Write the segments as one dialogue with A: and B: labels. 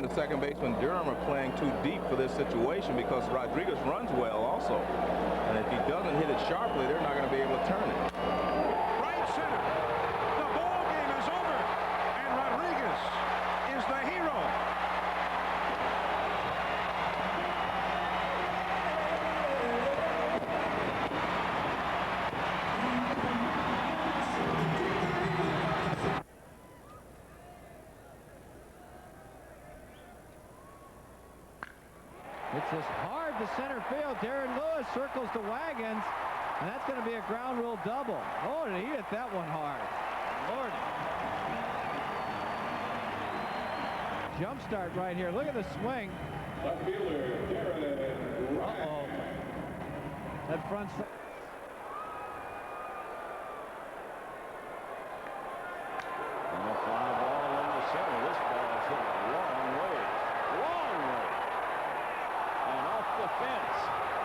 A: and the second baseman Durham are playing too deep for this situation because Rodriguez runs well also. And if he doesn't hit it sharply, they're not going to be able to turn it.
B: Right center. The ball game is over. And Rodriguez is the hero.
C: It's just hard to center field. Darren Lewis circles the wagons, and that's going to be a ground rule double. Oh, and he hit that one hard. Lord. Jump start right here. Look at the swing. Uh-oh. That front.
D: And a fly ball in the center. This ball is hit a long way. Long way. And off the fence.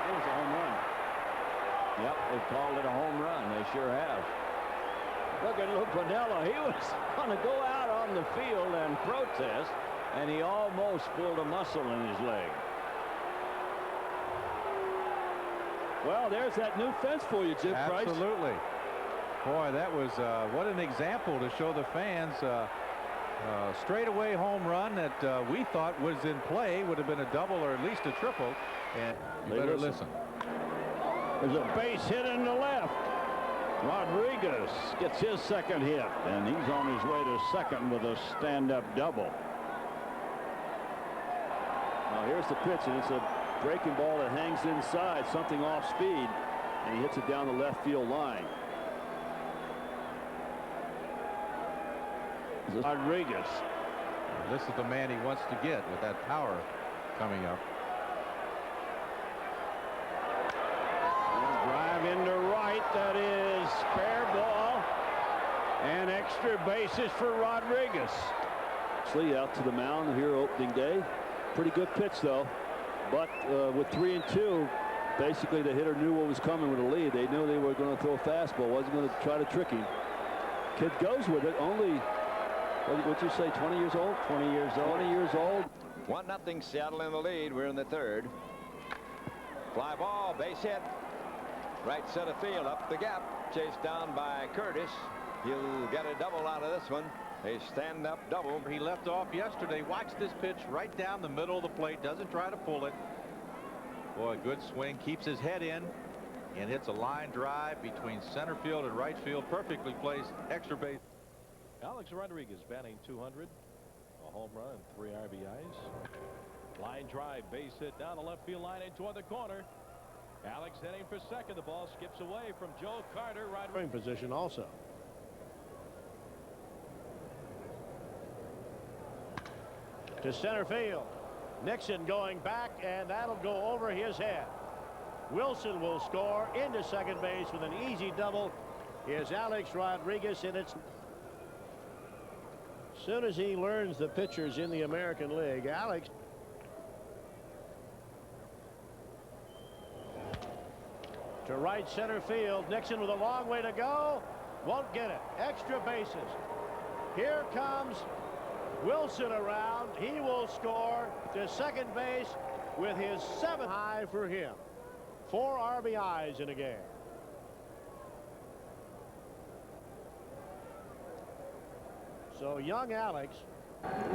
D: It was a home run. Yep, they called it a home run. They sure have. Look at Lou Piniella. He was going to go out on the field and protest, and he almost pulled a muscle in his leg. Well, there's that new fence for you, Jim Price.
E: Absolutely. Boy, that was what an example to show the fans. Straightaway home run that we thought was in play, would have been a double or at least a triple. And you better listen.
D: There's a base hit in the left. Rodriguez gets his second hit, and he's on his way to second with a stand-up double. Now here's the pitch, and it's a breaking ball that hangs inside, something off speed, and he hits it down the left field line. Rodriguez.
E: This is the man he wants to get with that power coming up.
D: Drive into right. That is fair ball. And extra bases for Rodriguez. Actually out to the mound here opening day. Pretty good pitch though. But with 3-2, basically the hitter knew what was coming with a lead. They knew they were going to throw a fastball. Wasn't going to try to trick him. Kid goes with it. Only, what'd you say, 20 years old? 20 years old. 20 years old.
F: 1-0 Seattle in the lead. We're in the third. Fly ball, base hit. Right center field, up the gap, chased down by Curtis. He'll get a double out of this one. A stand-up double.
E: He left off yesterday. Watch this pitch right down the middle of the plate. Doesn't try to pull it. Boy, good swing. Keeps his head in and hits a line drive between center field and right field. Perfectly placed extra base.
B: Alex Rodriguez batting 200. A home run and 3 RBIs. Line drive, base hit down the left field line and toward the corner. Alex heading for second. The ball skips away from Joe Carter. Right in position also. To center field. Nixon going back, and that'll go over his head. Wilson will score into second base with an easy double. Here's Alex Rodriguez, and it's as soon as he learns the pitchers in the American League, Alex. To right center field. Nixon with a long way to go. Won't get it. Extra bases. Here comes Wilson around. He will score to second base with his 7th high for him. 4 RBIs in a game. So young Alex,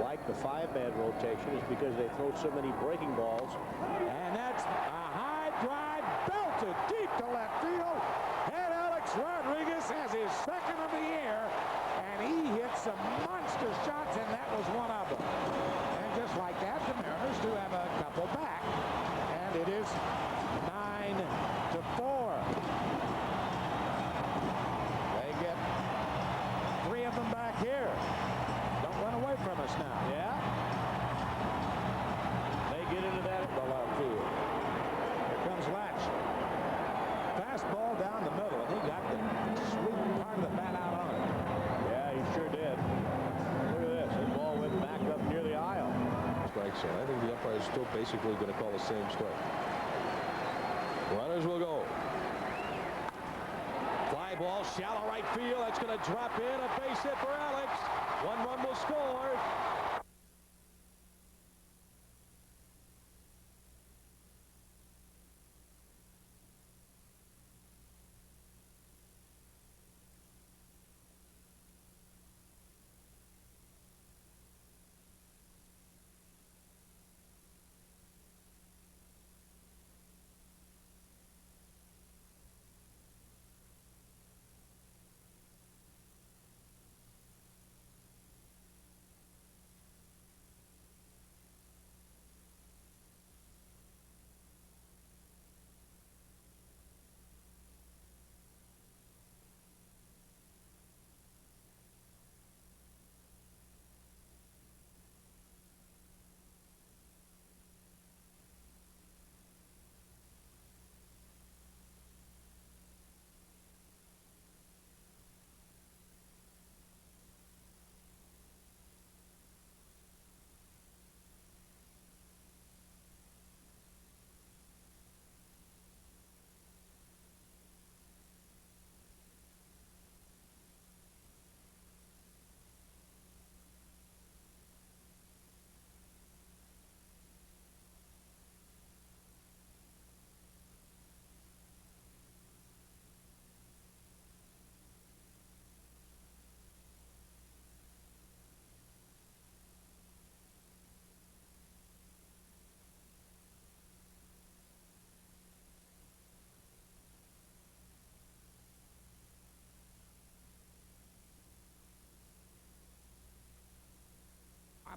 B: like the 5-man rotation, is because they throw so many breaking balls.
G: And that's a high drive belted deep to left field. And Alex Rodriguez has his second of the year, and he hits some monster shots, and that was one of them. And just like that, the Mariners do have a couple back, and it is 9-4. They get 3 of them back here. Don't run away from us now.
B: Yeah. They get into that at the left field.
G: Here comes Latch. Fastball down the middle, and he got the sweet part of the bat out on it.
B: Yeah, he sure did. Look at this. The ball went back up near the aisle.
H: Strike zone. I think the umpire is still basically going to call the same strike. Runners will go.
G: Fly ball, shallow right field. That's going to drop in. A base hit for Alex. 1 run will score.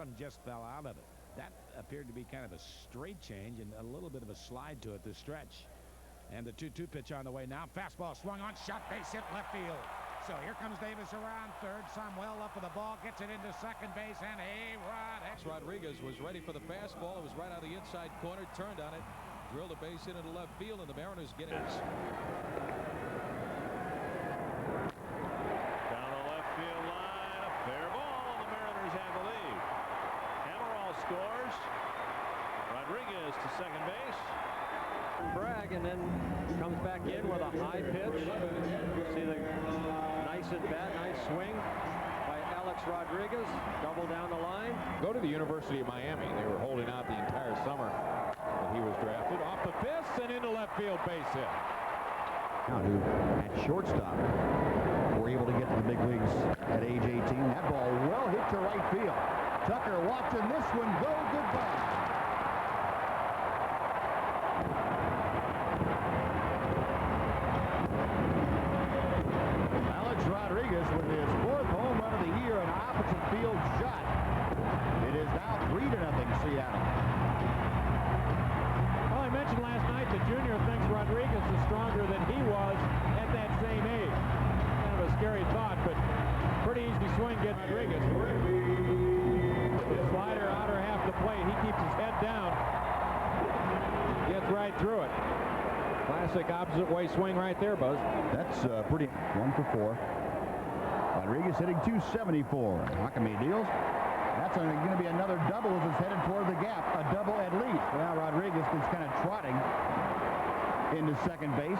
G: and just fell out of it. That appeared to be kind of a straight change and a little bit of a slide to it this stretch. And the 2-2 pitch on the way now. Fastball swung on, shot, base hit, left field. So here comes Davis around third. Samuel up with the ball, gets it into second base, and
H: Rodriguez was ready for the fastball. It was right out of the inside corner, turned on it, drilled a base hit into left field, and the Mariners get it.
B: Down the left field line, a fair ball. The Mariners have the lead. Amaral scores. Rodriguez to second base.
C: Bragg, and then comes back in with a high pitch. See the nice at bat, nice swing by Alex Rodriguez. Double down the line.
I: Go to the University of Miami. They were holding out the entire summer that he was drafted. Off the fist and into left field, base hit.
J: Now, who at shortstop were able to get to the big leagues at age 18. That ball well hit to right field. Tucker watching this one go goodbye. Rodriguez with his fourth home run of the year, an opposite field shot. It is now 3-0 Seattle.
C: Well, I mentioned last night that Junior thinks Rodriguez is stronger than he was at that same age. Kind of a scary thought, but pretty easy swing get Rodriguez. His slider outer half the plate. He keeps his head down. Gets right through it. Classic opposite way swing right there, Buzz.
J: That's pretty. 1 for 4. Rodriguez hitting .274. Huckabee deals. That's going to be another double as it's headed toward the gap. A double at least. Now Rodriguez is kind of trotting into second base.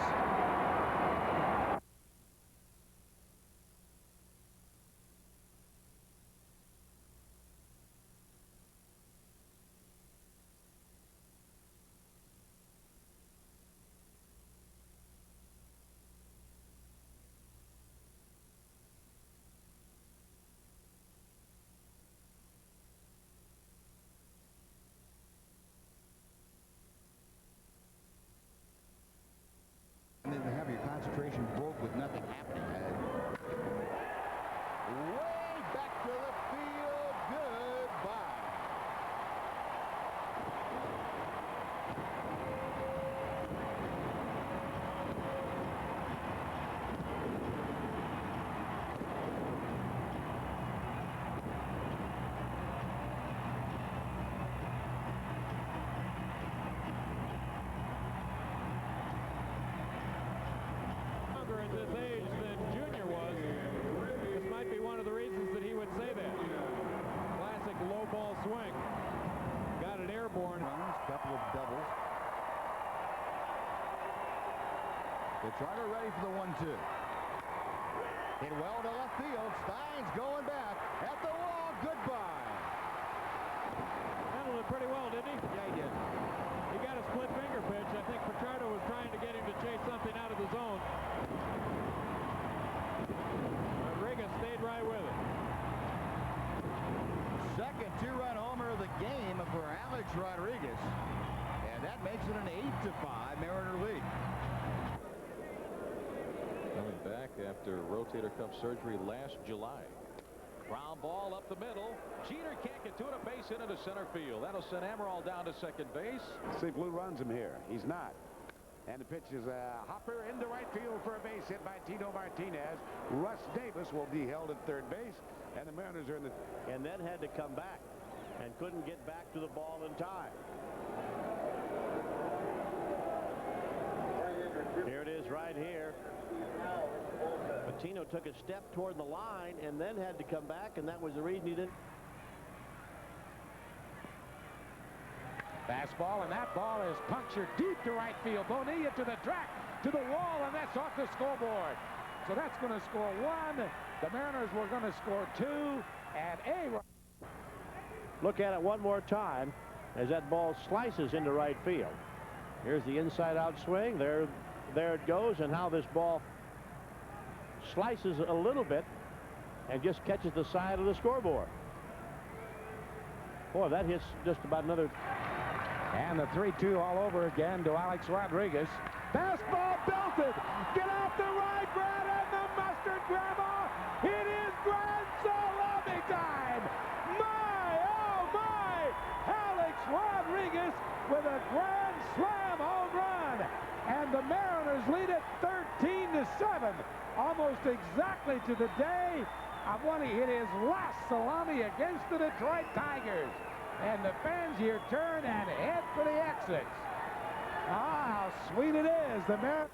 J: And then to have your concentration broke with nothing happening. Way back to the field. Goodbye.
C: At this age than Junior was. This might be one of the reasons that he would say that. Classic low ball swing. Got it airborne.
J: Runs, couple of doubles. The Charter ready for the 1-2. Hit well to left field. Stein's going back at the wall. Goodbye.
C: Handled it pretty well, didn't he?
J: Yeah, he did.
C: He got a split finger pitch. I think Pichardo was trying to get him to chase something out of the zone. Rodriguez stayed right with it.
J: Second 2-run homer of the game for Alex Rodriguez. And that makes it an 8-5 Mariner lead.
H: Coming back after rotator cuff surgery last July. Ground ball up the middle. Jeter can't get to it. A base hit into center field. That'll send Amaral down to second base.
G: See, Blue runs him here. He's not. And the pitch is a hopper into right field for a base hit by Tito Martinez. Russ Davis will be held at third base, and the Mariners are in the...
B: And then had to come back and couldn't get back to the ball in time. Here it is right here. Patino took a step toward the line and then had to come back, and that was the reason he didn't.
G: Fastball, and that ball is punctured deep to right field. Bonilla to the track, to the wall, and that's off the scoreboard. So that's going to score 1. The Mariners were going to score 2, and
B: Look at it one more time as that ball slices into right field. Here's the inside-out swing. There it goes, and how this ball slices a little bit and just catches the side of the scoreboard. Boy, that hits just about another.
G: And the 3-2 all over again to Alex Rodriguez. Fastball belted. Get off the right, Brad, and the mustard grabber. It is grand salami time. My, oh him almost exactly to the day of when he hit his last salami against the Detroit Tigers. And the fans here turn and head for the exits. Ah, how sweet it is. The Mariners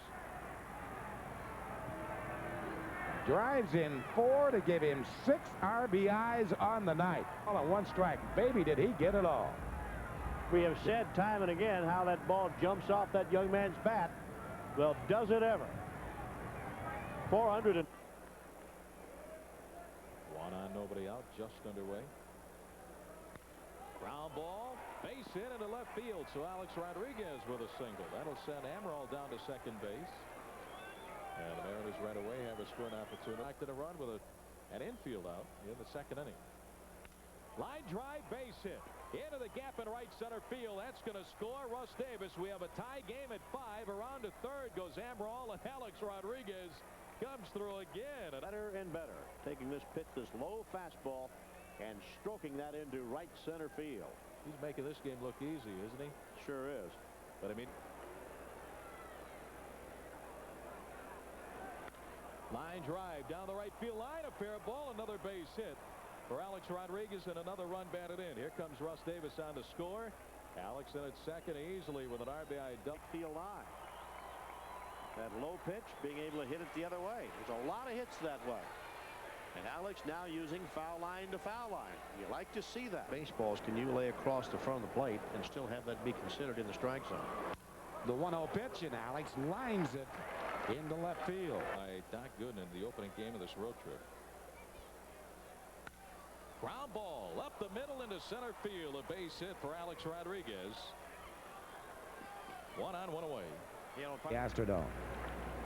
G: drives in 4 to give him 6 RBIs on the night. All on 1 strike. Baby, did he get it all.
B: We have said time and again how that ball jumps off that young man's bat. Well, does it ever? 400 and
H: 1 on, nobody out, just underway. Ground ball, base hit into left field. So Alex Rodriguez with a single. That'll send Amaral down to second base. And the Mariners right away have a scoring opportunity. Back to the run with an infield out in the second inning. Line drive, base hit into the gap in right center field. That's going to score Russ Davis. We have a tie game at 5. Around to third goes Amaral, and Alex Rodriguez comes through again.
B: better and better. Taking this pitch, this low fastball, and stroking that into right center field.
H: He's making this game look easy, isn't he?
B: Sure is.
H: But I mean, line drive down the right field line, a fair ball, another base hit for Alex Rodriguez, and another run batted in. Here comes Russ Davis on to score. Alex in at second easily with an RBI double.
B: Field line. That low pitch, being able to hit it the other way. There's a lot of hits that way. And Alex now using foul line to foul line. You like to see that. Baseballs, can you lay across the front of the plate and still have that be considered in the strike zone?
G: The 1-0 pitch, and Alex lines it into left field.
H: By Doc Gooden in the opening game of this road trip. Ground ball up the middle into center field. A base hit for Alex Rodriguez. 1 on, 1 away.
G: Astrodome.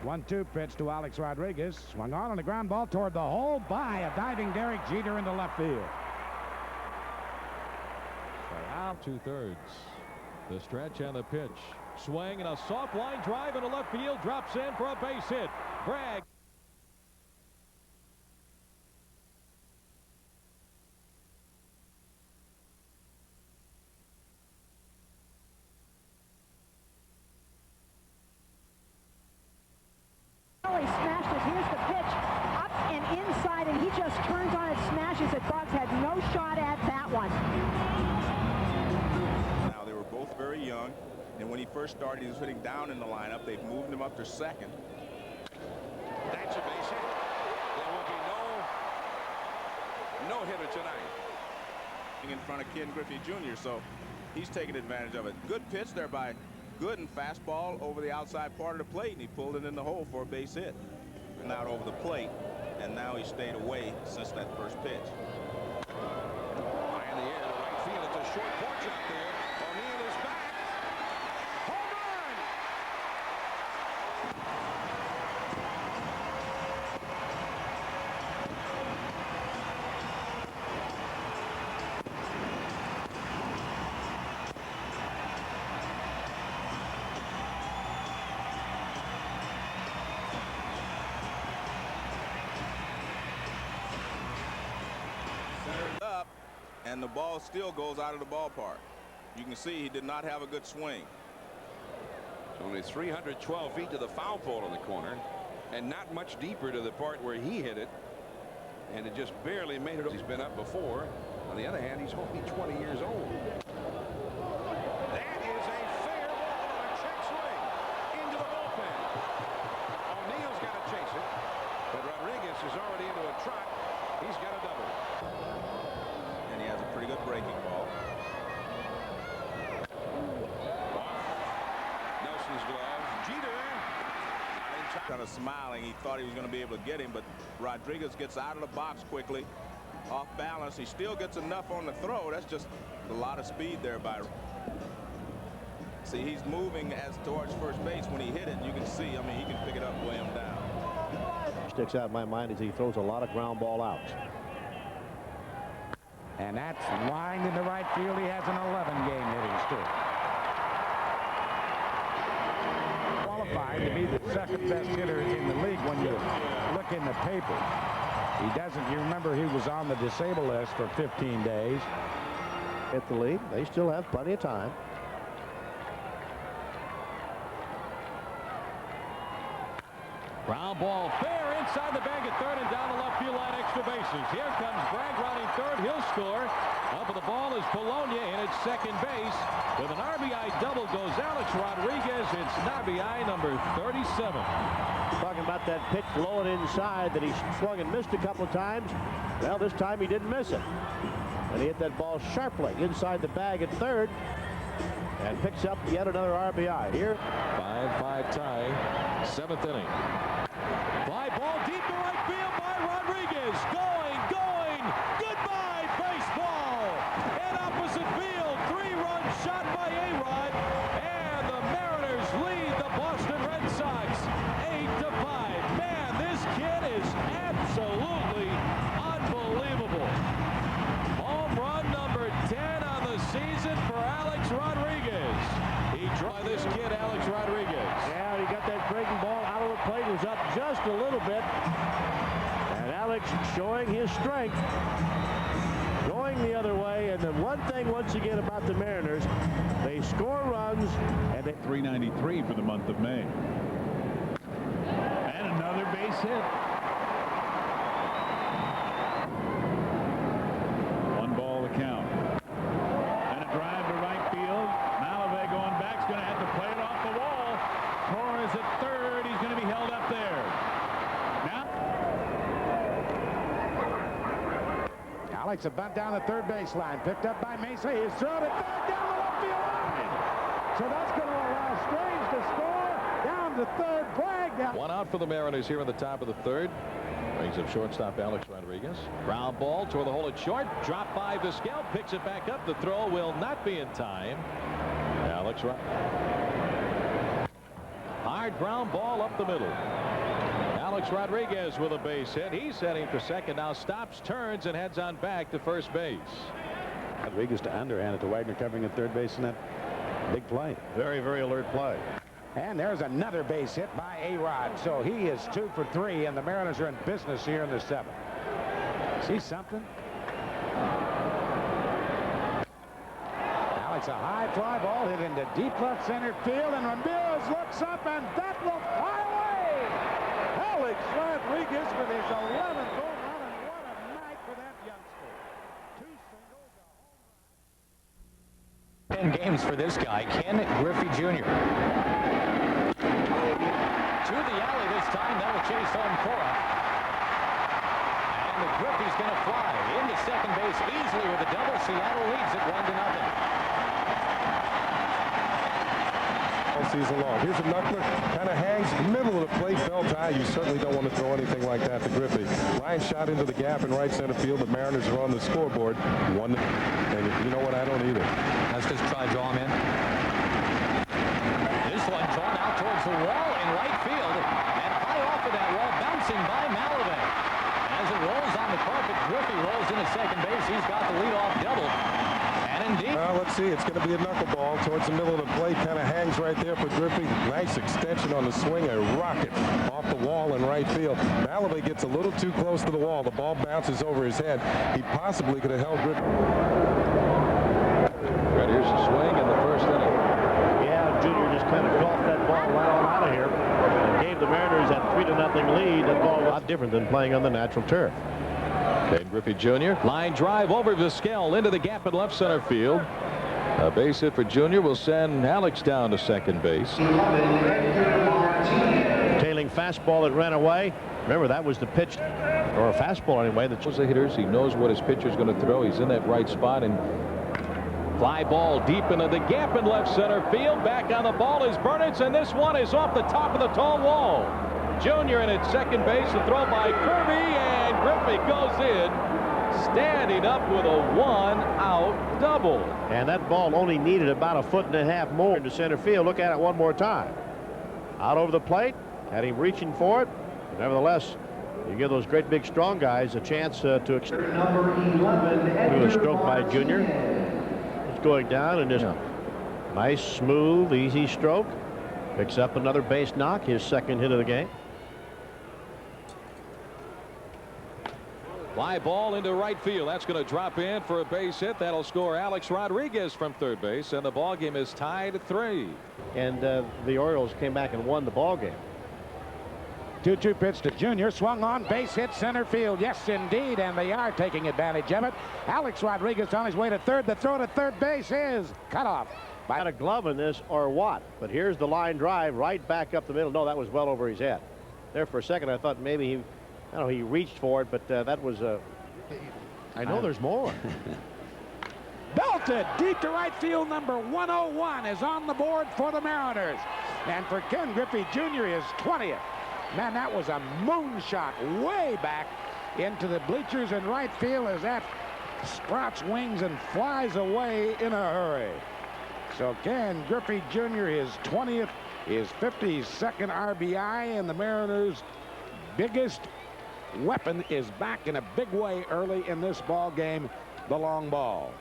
G: 1-2 pitch to Alex Rodriguez. Swung on the ground ball toward the hole by a diving Derek Jeter into left field.
H: So out 2/3. The stretch and the pitch. Swing and a soft line drive into left field. Drops in for a base hit. Bragg.
K: He smashed it. Here's the pitch up and inside, and he just turns on it, smashes it. Bugs had no shot at that one.
A: Now, they were both very young, and when he first started, he was hitting down in the lineup. They've moved him up to second.
F: That's a base hit. There will be no hitter tonight.
A: In front of Ken Griffey Jr., so he's taking advantage of it. Good pitch there by Gooden, fastball over the outside part of the plate, and he pulled it in the hole for a base hit. And out over the plate, and now he stayed away since that first pitch.
F: High in the air to right field. It's a short porch out there. O'Neill is back. Home run!
A: Up, and the ball still goes out of the ballpark. You can see he did not have a good swing.
F: It's only 312 feet to the foul pole in the corner, and not much deeper to the part where he hit it, and it just barely made it. He's been up before. On the other hand, he's only 20 years old. That is a fair ball on a check swing into the bullpen. O'Neill's got to chase it, but Rodriguez is already into a trot. He's got a double.
A: And he has a pretty good breaking ball.
F: Nelson's glove. Jeter.
A: Kind of smiling. He thought he was going to be able to get him, but Rodriguez gets out of the box quickly. Off balance. He still gets enough on the throw. That's just a lot of speed there by. See, he's moving as towards first base. When he hit it, you can see, I mean, he can pick it up and lay him down.
B: Sticks out in my mind is he throws a lot of ground ball outs.
G: And that's lined into right field. He has an 11-game hitting streak. Qualified to be the second best hitter in the league when you look in the paper. He doesn't. You remember he was on the disabled list for 15 days.
B: Hit the lead. They still have plenty of time.
H: Ground ball fair. inside the bag at third and down the left field line, extra bases. Here comes Bragg rounding third. He'll score. Up with the ball is Polonia in at second base. With an RBI double goes Alex Rodriguez. It's RBI number 37.
B: Talking about that pitch low and inside that he swung and missed a couple of times. Well, this time he didn't miss it. And he hit that ball sharply inside the bag at third and picks up yet another RBI here.
H: 5-5 tie, seventh inning. Fly ball deep to right field by Rodriguez. Going. Goodbye, baseball. And opposite field, 3-run shot by A-Rod. And the Mariners lead the Boston Red Sox 8-5. Man, this kid is absolutely unbelievable. Home run number 10 on the season for Alex Rodriguez. He tried this kid, Alex Rodriguez.
B: Yeah, he got that breaking ball out of the plate. It was up just a little bit. And Alex showing his strength. Going the other way. And the one thing once again about the Mariners, they score runs and they
L: 393 for the month of May. And another base hit. One ball the count. And a drive to right field. Malavey going back is going to have to play it off the wall. Torres at third. He's going to be held up there. Now
G: Alex, a bunt down the third baseline, picked up by Mesa. He's thrown it back down the left field line. So that's going to allow Strange to score. Down to third. Bragg down.
H: One out for the Mariners here in the top of the third. Brings up shortstop Alex Rodriguez. Ground ball toward the hole at short. Drop by Vizquel. Picks it back up. The throw will not be in time. Alex Rodriguez. Hard ground ball up the middle. Alex Rodriguez with a base hit. He's heading for second. Now stops, turns, and heads on back to first base.
D: Rodriguez to underhand it to Wagner covering at third base in that big play. Very, very alert play.
G: And there's another base hit by A-Rod. So he is 2 for 3, and the Mariners are in business here in the seventh. See something? Alex, a high fly ball hit into deep left center field, and Ramirez looks up, and that will fly away. Alex Rodriguez with his 11th home run, and what a night for that youngster. 2 singles, a home run.
M: 10 games for this guy, Ken Griffey Jr. To the alley this time. That'll chase home Cora. And the Griffey's going to fly into second base easily with a double. Seattle leads it 1-0.
N: All season long. Here's a knuckler, kind of hangs middle of the plate, belt high. You certainly don't want to throw anything like that to Griffey. Line shot into the gap in right center field. The Mariners are on the scoreboard. And you know what? I don't either.
M: Let's just try draw him in. This one drawn out towards the wall in right field, and high off of that wall, bouncing by Malavey. As it rolls on the carpet, Griffey rolls into second base. He's got the leadoff double. And indeed.
N: Let's see. It's going to be a knuckleball towards the middle of the plate. Kind of hangs right there for Griffey. Nice extension on the swing. A rocket off the wall in right field. Malavey gets a little too close to the wall. The ball bounces over his head. He possibly could have held Griffey.
H: Right, here's the swing in the first inning.
B: Yeah, Junior just kind of golfed that ball right on out of here and gave the Mariners that 3-0 lead. That ball was a lot different than playing on the natural turf.
H: Ken Griffey Jr. Line drive over Vizquel into the gap in left center field. A base hit for Jr. will send Alex down to second base.
B: Tailing fastball that ran away. Remember, that was the pitch, or a fastball anyway. That
H: was the hitters. He knows what his pitcher's going to throw. He's in that right spot, and fly ball deep into the gap in left center field. Back on the ball is Burnitz, and this one is off the top of the tall wall. Junior in at second base. The throw by Kirby, and Griffey goes in, standing up with a 1-out double.
B: And that ball only needed about 1.5 feet more into center field. Look at it one more time. Out over the plate, had him reaching for it. But nevertheless, you give those great big strong guys a chance to extend. A stroke by Junior. It's going down, and just nice, smooth, easy stroke. Picks up another base knock, his second hit of the game.
H: Fly ball into right field. That's going to drop in for a base hit. That'll score Alex Rodriguez from third base, and the ball game is tied at 3.
B: And the Orioles came back and won the ball game.
G: 2-2 pitch to Junior. Swung on, base hit, center field. Yes, indeed, and they are taking advantage of it. Alex Rodriguez on his way to third. The throw to third base is cut off.
B: Got a glove in this or what? But here's the line drive right back up the middle. No, that was well over his head. There for a second, I thought maybe he, I don't know, he reached for it, but that was I know there's more. Belted deep to right field. Number 101 is on the board for the Mariners. And for Ken Griffey Jr. his 20th. Man, that was a moonshot way back into the bleachers in right field as that sprouts wings and flies away in a hurry. So Ken Griffey Jr. his 20th, his 52nd RBI, and the Mariners' biggest weapon is back in a big way early in this ball game, the long ball.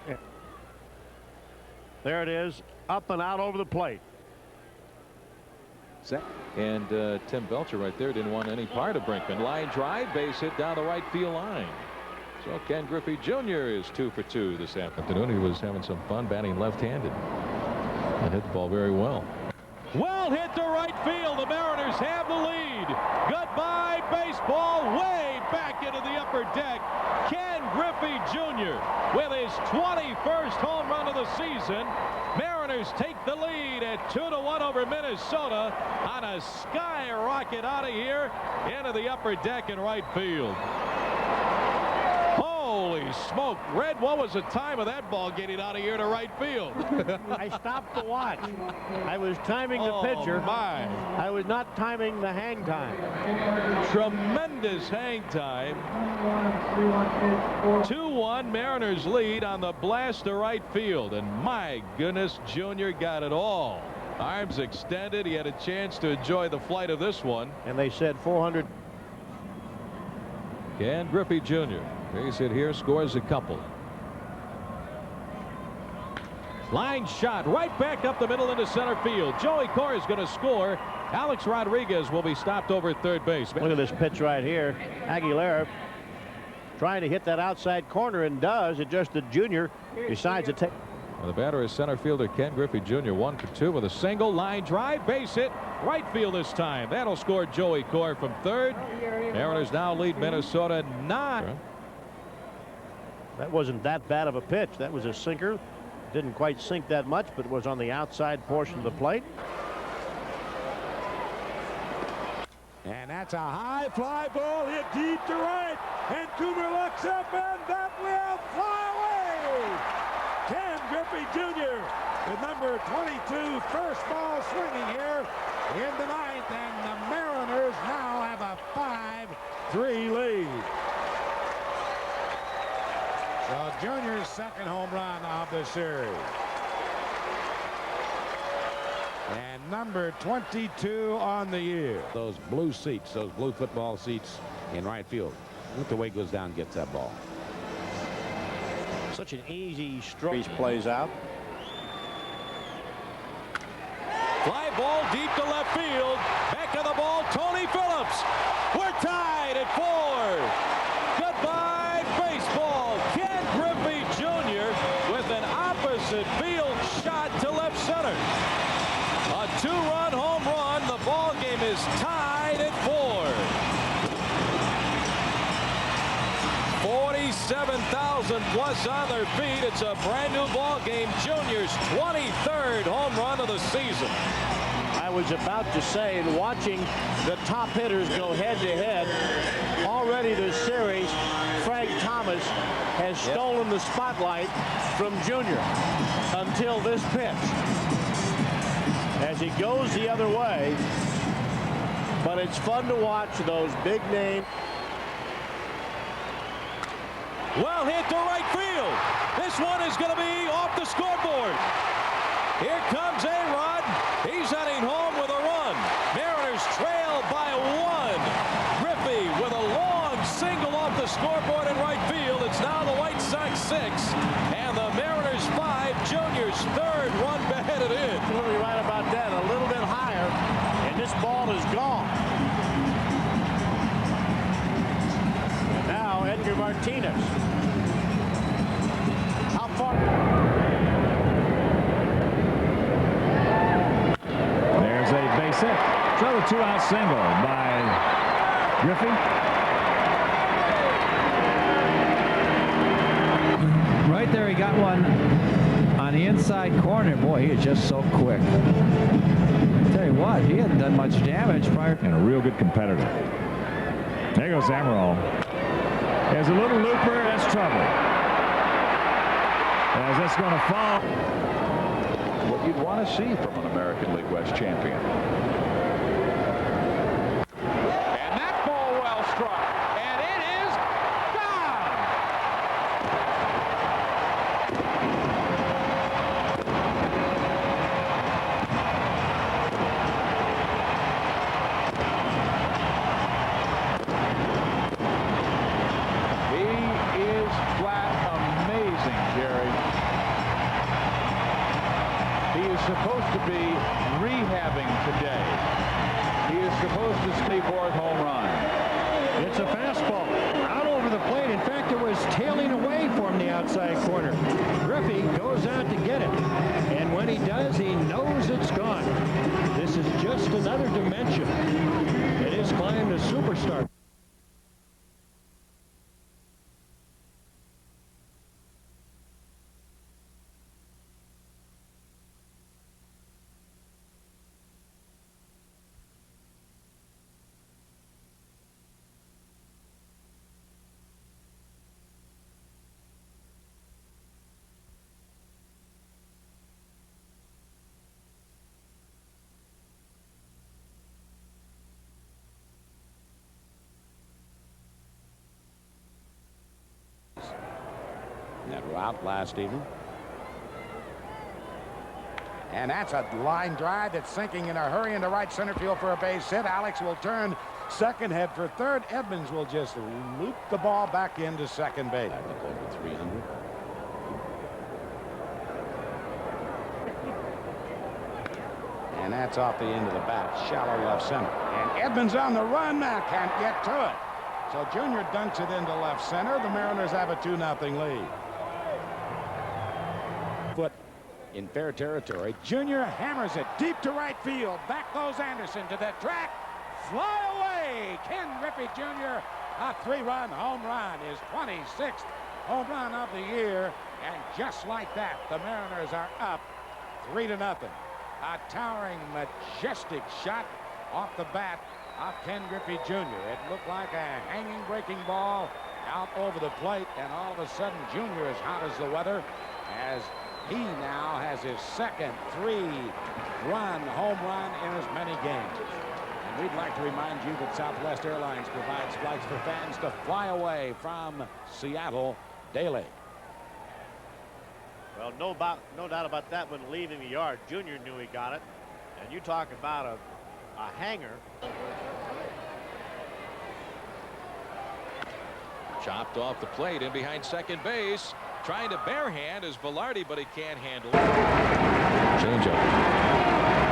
B: There it is, up and out over the plate.
H: And Tim Belcher right there didn't want any part of Brinkman. Line drive, base hit down the right field line. So Ken Griffey Jr. is 2 for 2 this afternoon. He was having some fun batting left-handed and hit the ball very well. Well hit to right field. The Mariners have the lead. Goodbye baseball, way back into the upper deck. Ken Griffey Jr. with his 21st home run of the season. Mariners take the lead at 2-1 over Minnesota on a skyrocket out of here into the upper deck in right field. Holy smoke. Red, what was the time of that ball getting out of here to right field?
B: I stopped to watch. I was timing the pitcher.
H: My.
B: I was not timing the hang time.
H: Tremendous hang time. 2-1 Mariners lead on the blast to right field. And my goodness, Junior got it all. Arms extended. He had a chance to enjoy the flight of this one.
B: And they said 400.
H: Ken Griffey Jr. Base hit here, scores a couple. Line shot right back up the middle into center field. Joey Cora is going to score. Alex Rodriguez will be stopped over at third base.
B: Look at this pitch right here. Aguilera trying to hit that outside corner and does. It just the Junior decides to take.
H: Well, the batter is center fielder Ken Griffey Jr. 1 for 2 with a single. Line drive, base hit, right field this time. That'll score Joey Cora from third. Mariners now lead Minnesota 9.
B: That wasn't that bad of a pitch. That was a sinker. Didn't quite sink that much, but was on the outside portion of the plate. And that's a high fly ball hit deep to right. And Coomer looks up, and that will fly away. Ken Griffey Jr. with number 22, first ball swinging here in the ninth, and the Mariners now have a 5-3 lead. So Junior's second home run of the series. And number 22 on the year.
J: Those blue seats, those blue football seats in right field. Look the way it goes down, gets that ball.
B: Such an easy stroke. Plays out.
H: Fly ball deep to left field. Back of the ball, Tony Phillips. We're tied at 4. Goodbye baseball. Ken Griffey Jr. with an opposite field shot to left center. A 2-run home run. The ball game is tied at 4. 47,000 plus on their feet. It's a brand new ball game. Junior's 23rd home run of the season.
B: I was about to say, in watching the top hitters go head to head, already this series, Frank Thomas has stolen the spotlight from Junior until this pitch. As he goes the other way, but it's fun to watch those big names.
H: Well hit to right field. This one is going to be off the scoreboard. Here comes A-Rod. He's heading home with a run. Mariners trail by 1. Griffey with a long single off the scoreboard in right field. It's now the White Sox 6 and the Mariners 5. Junior's third run beheaded in.
B: Absolutely right about that. A little bit higher, and this ball is gone. And now Edgar Martinez. How far?
L: There's a base hit. So a 2-out single by
J: Griffey.
C: Right there, he got one on the inside corner. Boy, he is just so quick. Tell you what, he hadn't done much damage prior.
L: And a real good competitor. There goes Amaral. There's a little looper. That's trouble. As that's going to fall.
O: What you'd want to see from an American League West champion. And that ball well struck. And it is gone. He is flat amazing, Jerry. He is supposed to be rehabbing today. He is supposed to stay fourth home run.
B: It's a fastball out over the plate. In fact, it was tailing away from the outside corner. Griffey goes out to get it. And when he does, he knows it's gone. This is just another dimension in his climb to superstar.
G: That route last evening. And that's a line drive that's sinking in a hurry into right center field for a base hit. Alex will turn second, head for third. Edmonds will just loop the ball back into second base. Back up over 300. And that's off the end of the bat, shallow left center. And Edmonds on the run now, can't get to it. So Junior dunks it into left center. The Mariners have a 2-0 lead. Foot in fair territory. Junior hammers it deep to right field. Back goes Anderson to the track. Fly away. Ken Griffey Jr. A 3-run home run. His 26th home run of the year. And just like that, the Mariners are up 3-0. A towering, majestic shot off the bat of Ken Griffey Jr. It looked like a hanging breaking ball out over the plate, and all of a sudden Junior is hot as the weather as he now has his second 3-run home run in as many games. And we'd like to remind you that Southwest Airlines provides flights for fans to fly away from Seattle daily.
B: Well, no doubt about that. When leaving the yard, Junior knew he got it. And you talk about a hanger.
H: Chopped off the plate in behind second base. Trying to barehand is Velarde, but he can't handle it.
O: Changeup.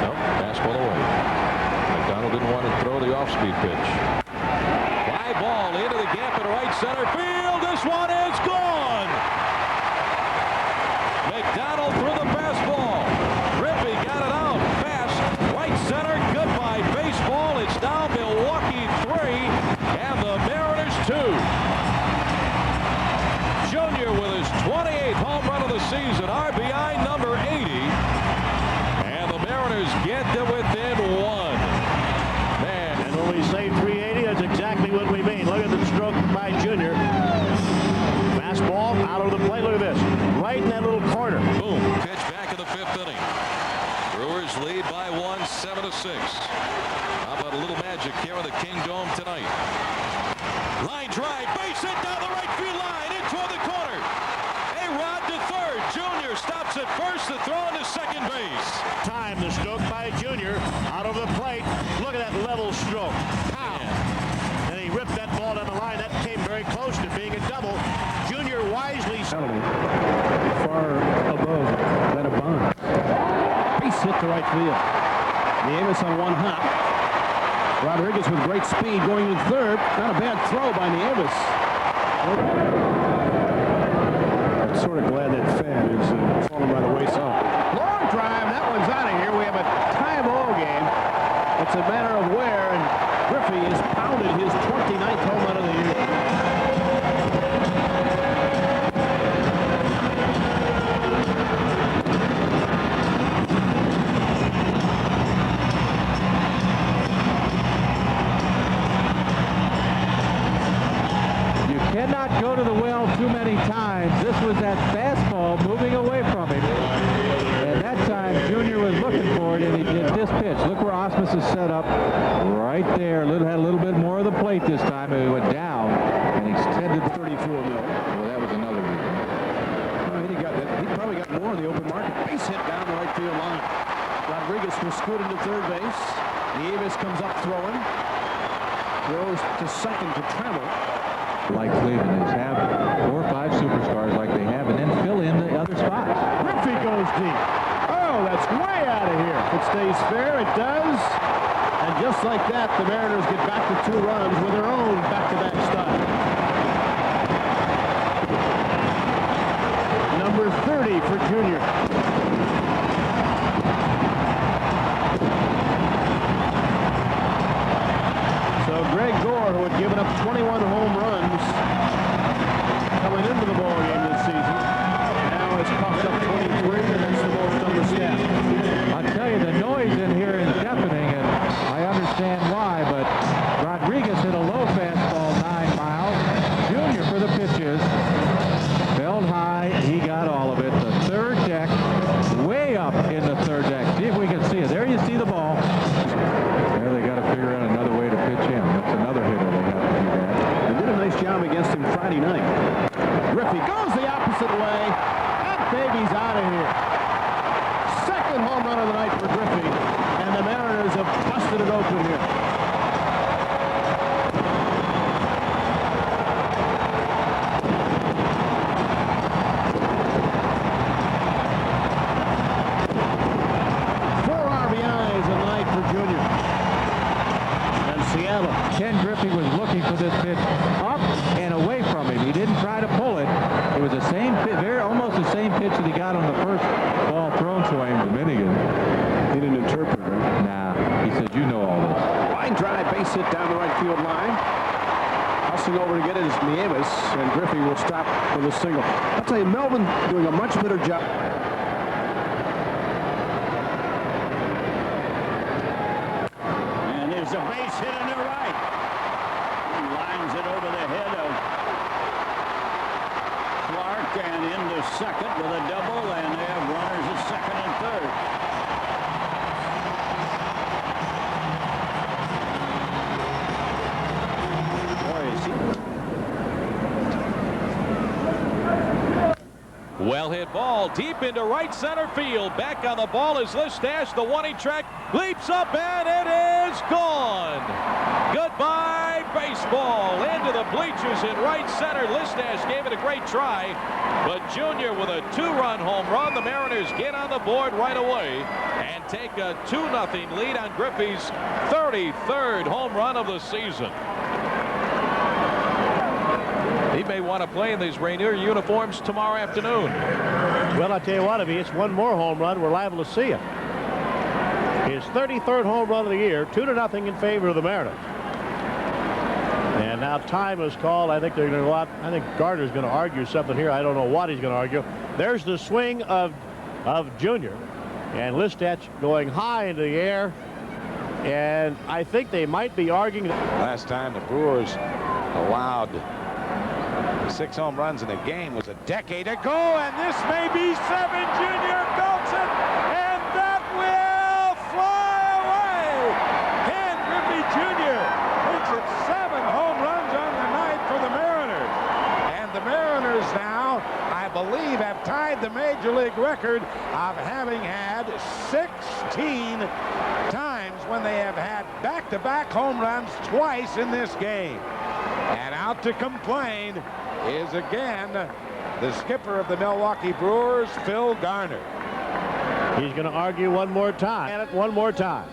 O: Nope, fastball away. McDonald didn't want to throw the off-speed pitch.
H: Fly ball into the gap in right center field. This one is gone. McDonald threw the fastball. Griffey got it out fast. Right center. Goodbye baseball. It's now Milwaukee 3 and the Mariners 2. Junior with his 28th home run of the season, RBI number 80, and the Mariners get to within 1. Man.
B: And when we say 380, that's exactly what we mean. Look at the stroke by Junior. Fastball out of the plate. Look at this. Right in that little corner.
H: Boom. Pitch back in the 5th inning. Brewers lead by 1, 7-6. How about a little magic here in the King Dome tonight? Line drive, base hit down the right field line, in toward the corner. A-Rod to third. Junior stops at first to throw into second base.
B: Time the stroke by Junior out of the plate. Look at that level stroke. Pow! And he ripped that ball down the line. That came very close to being a double. Junior wisely.
D: Far above that of Bond. Base hit to right field. Nieves on one hop. Rodriguez with great speed going to third. Not a bad throw by Nieves. I'm sort of glad that fan is falling by the wayside. Long drive. That one's out of here. We have a tie ball game. It's a matter of where, and Griffey has pounded his 20.
O: not go to the well too many times. This was that fastball moving away from him. And that time, Junior was looking for it, and he did this pitch. Look where Osmus is set up right there. Had a little bit more of the plate this time, and he went down and extended
D: 34 mil.
O: Well, that was another reason.
D: He probably got more in the open market. Base hit down the right field line. Rodriguez will scoot into third base. Nieves comes up throwing. Throws to second to Trammell.
O: Like Cleveland is have 4 or 5 superstars like they have, and then fill in the other spots.
J: Griffey goes deep. Oh, that's way out of here. If it stays fair, it does. And just like that, the Mariners get back to 2 runs with their own back-to-back style. Number 30 for Junior. So Greg Gore, who had given up 21 home runs coming into the ballgame this season, now has popped up 23, and that's the most on the staff.
O: I'll tell you, the noise in here is deafening, and I understand why, but Rodriguez hit a low fastball 9 miles. Junior for the pitches. Held high, he got all of it. The third deck, way up in the third deck. See if we can see it. There you see the ball. There they got to figure out another way to pitch in. That's another hitter they have to do that.
J: They did a nice job against him Friday night. Griffey goes the opposite way. That baby's out of here. Second home run of the night for Griffey, and the Mariners have busted it open here.
O: Ken Griffey was looking for this pitch up and away from him. He didn't try to pull it. It was the same, almost the same pitch that he got on the first ball thrown to him. Dominican.
J: He didn't interpret it.
O: Nah, he said, you know all this.
J: Line drive, base hit down the right field line. Hustling over to get it is Nieves, and Griffey will stop with a single. I'll tell you, Melvin doing a much better job. And there's a base hit in the right. He lines it over the head of Clark and into second with a double, and they have runners at second and third.
H: Well hit ball deep into right center field. Back on the ball is Listash. The one-he track leaps up and it is gone. Goodbye baseball. Into the bleachers in right center. Listash gave it a great try, but Junior with a 2-run home run. The Mariners get on the board right away and take a 2-0 lead on Griffey's 33rd home run of the season. He may want to play in these Rainier uniforms tomorrow afternoon.
B: Well, I tell you what, if he hits one more home run, we're liable to see it. His 33rd home run of the year, 2-0 in favor of the Mariners. And now time is called. I think they're going to go out. I think Gardner's going to argue something here. I don't know what he's going to argue. There's the swing of Junior, and Listach going high into the air. And I think they might be arguing.
P: Last time the Brewers allowed 6 home runs in a game was a decade ago, and this may be 7. Junior belts it, and that will fly away. Ken Griffey Jr. makes it 7 home runs on the night for the Mariners. And the Mariners now, I believe, have tied the Major League record of having had 16 times when they have had back-to-back home runs twice in this game. And out to complain is again the skipper of the Milwaukee Brewers, Phil Garner.
B: He's going to argue one more time. And one more time.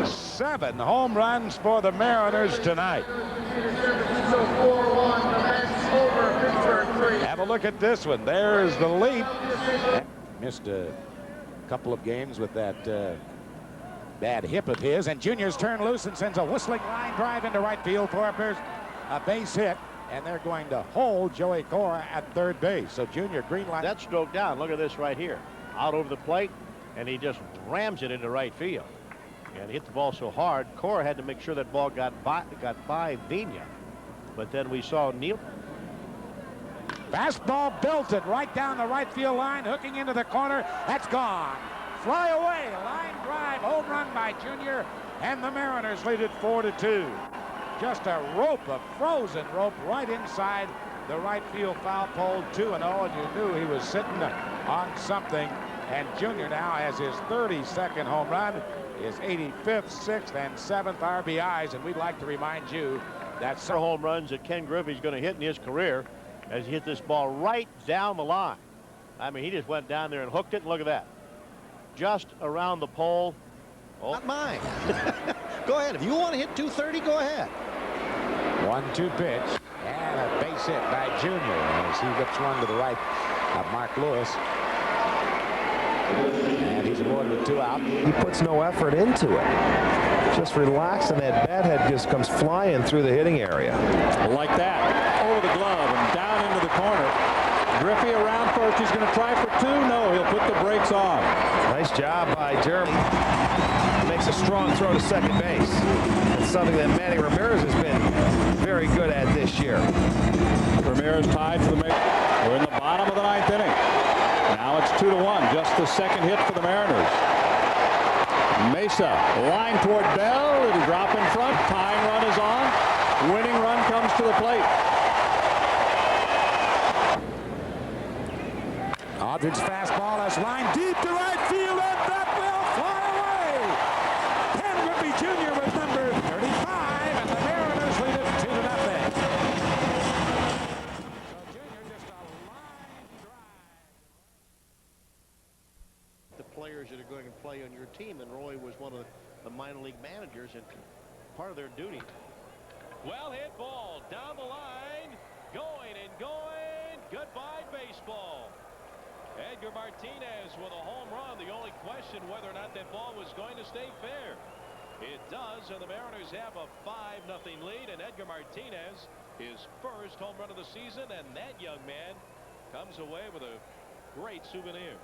P: 7 home runs for the Mariners tonight. Have a look at this one. There's the leap. Missed a couple of games with that bad hip of his, and Junior's turned loose and sends a whistling line drive into right field for a base hit, and they're going to hold Joey Cora at third base. So Junior green line.
B: That stroke down. Look at this right here. Out over the plate, and he just rams it into right field. And hit the ball so hard, Cora had to make sure that ball got by Vina. But then we saw Neil.
G: Fastball belted right down the right field line, hooking into the corner. That's gone. Fly away. Line drive, home run by Junior, and the Mariners lead it 4-2. Just a rope, a frozen rope right inside the right field foul pole, 2-0, and you knew he was sitting on something. And Junior now has his 32nd home run, his 85th, 6th, and 7th RBIs, and we'd like to remind you that
B: some home runs that Ken Griffey's going to hit in his career as he hit this ball right down the line. I mean, he just went down there and hooked it, and look at that. Just around the pole. Oh.
Q: Not mine. Go ahead. If you want to hit 230, go ahead.
P: 1-2 pitch. And a base hit by Junior as he whips one to the right of Mark Lewis. And he's awarded with 2 out.
R: He puts no effort into it. Just relax, and that bat head just comes flying through the hitting area.
L: Like that. Over the glove and down into the corner. Griffey around first. He's going to try for 2. No, he'll put the brakes on.
R: Nice job by Jeremy. Makes a strong throw to second base. It's something that Manny Ramirez has been very good at this year.
L: Ramirez tied for the Mariners. We're in the bottom of the 9th inning. Now it's 2-1. Just the second hit for the Mariners. Mesa line toward Bell. It'll drop in front. Tying run is on. Winning run comes to the plate.
G: Aldridge's fastball has lined deep to right field, and that will fly away. Ken Griffey Jr. with number 35, and the Mariners lead it 2-0. So Junior just a line drive.
B: The players that are going to play on your team, and Roy was one of the minor league managers, and part of their duty.
H: Well hit ball down the line, going and going. Goodbye baseball. Edgar Martinez with a home run. The only question whether or not that ball was going to stay fair. It does, and the Mariners have a 5-0 lead, and Edgar Martinez, his first home run of the season, and that young man comes away with a great souvenir.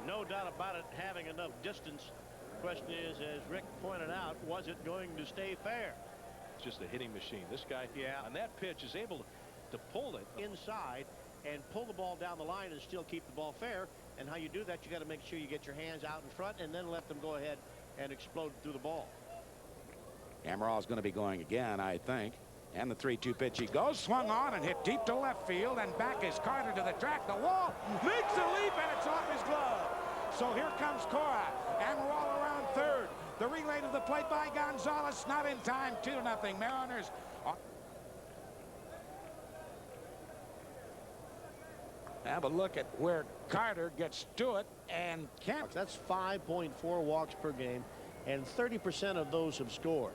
B: No doubt about it, having enough distance. Question is, as Rick pointed out, was it going to stay fair?
H: It's just a hitting machine. This guy, on that pitch, is able to pull it
B: inside and pull the ball down the line and still keep the ball fair. And how you do that, you got to make sure you get your hands out in front and then let them go ahead and explode through the ball.
P: Amaral going to be going again, I think. And the 3-2 pitch, he goes, swung on and hit deep to left field, and back is Carter to the track. The wall makes a leap, and it's off his glove. So here comes Cora. Amaral around third. The relay to the plate by Gonzalez, not in time. 2-0 Mariners. Have a look at where Carter gets to it and can't.
B: That's 5.4 walks per game, and 30% of those have scored.